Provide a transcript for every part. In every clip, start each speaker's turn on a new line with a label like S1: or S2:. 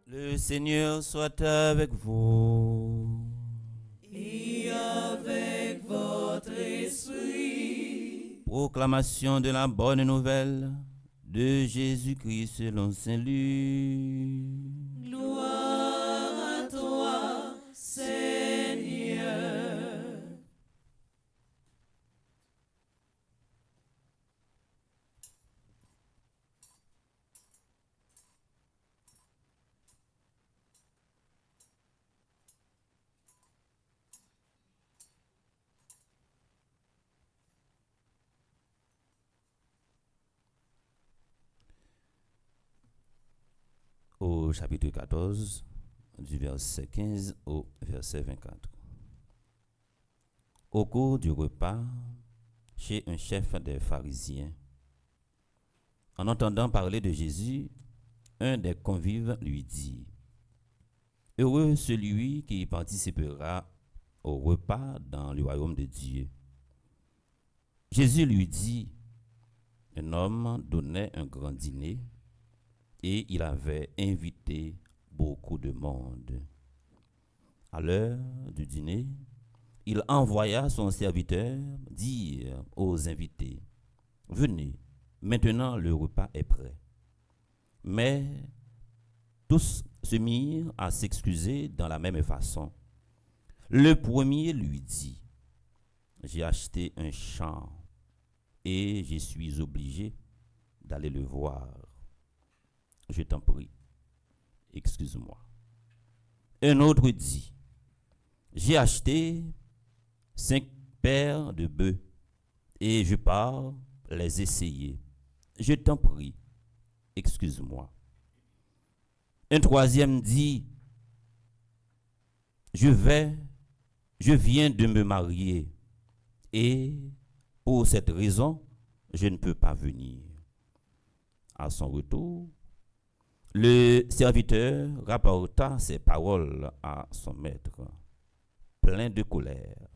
S1: Le Seigneur soit avec vous.
S2: Et avec votre esprit.
S1: Proclamation de la bonne nouvelle de Jésus-Christ selon Saint Luc.
S2: Gloire à toi, Seigneur.
S1: Au chapitre 14, du verset 15 au verset 24. Au cours du repas, chez un chef des pharisiens, en entendant parler de Jésus, un des convives lui dit : « Heureux celui qui participera au repas dans le royaume de Dieu. » Jésus lui dit : « Un homme donnait un grand dîner et il avait invité beaucoup de monde. À l'heure du dîner, il envoya son serviteur dire aux invités : « Venez, maintenant le repas est prêt. » Mais tous se mirent à s'excuser dans la même façon. Le premier lui dit : « J'ai acheté un champ et je suis obligé d'aller le voir. Je t'en prie, excuse-moi. » Un autre dit : « J'ai acheté 5 paires de bœufs et je pars les essayer. Je t'en prie, excuse-moi. » Un troisième dit : « Je viens de me marier et pour cette raison, je ne peux pas venir. » À son retour, le serviteur rapporta ces paroles à son maître. Plein de colère,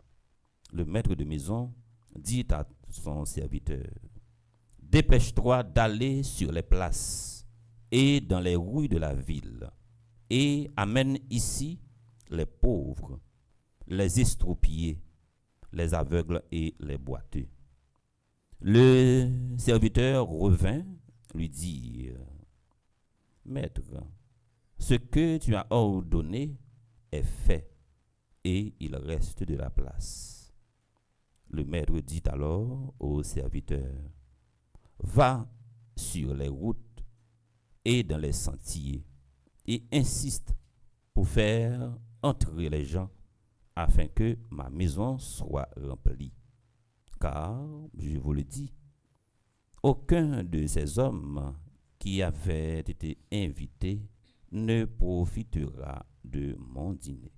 S1: le maître de maison dit à son serviteur : « Dépêche-toi d'aller sur les places et dans les rues de la ville et amène ici les pauvres, les estropiés, les aveugles et les boiteux. » Le serviteur revint lui dire : « Maître, ce que tu as ordonné est fait, et il reste de la place. » Le maître dit alors au serviteur : « Va sur les routes et dans les sentiers, et insiste pour faire entrer les gens, afin que ma maison soit remplie. Car, je vous le dis, aucun de ces hommes qui avaient été invités ne profitera de mon dîner. »